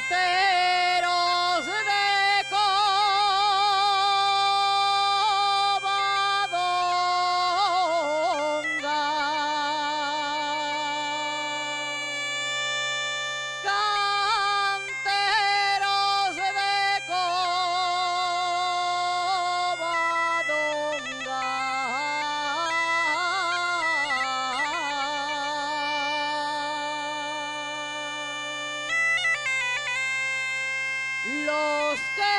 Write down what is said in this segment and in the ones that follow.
de Covadonga, canteros de Covadonga, los que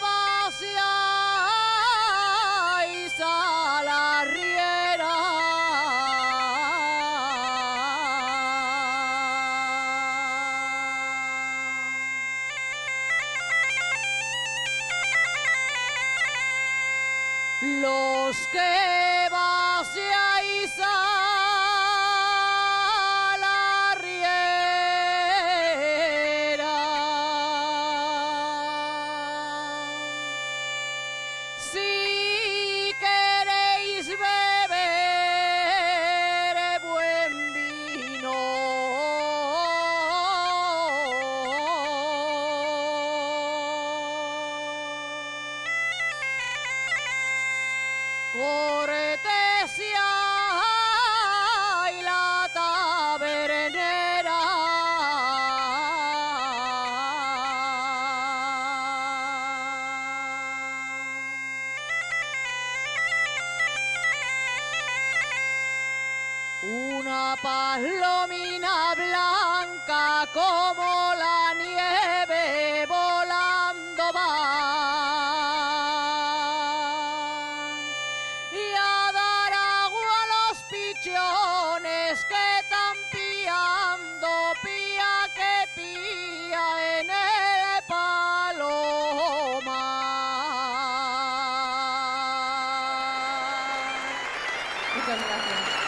vaciáis a la riera, los que vaciáis a la riera, si queréis beber buen vino, cortesia y la tabernera, una palomina blanca como la nieve volando va, y a dar agua a los pichones que están pillando, pía que pía en el palomar. Muchas gracias.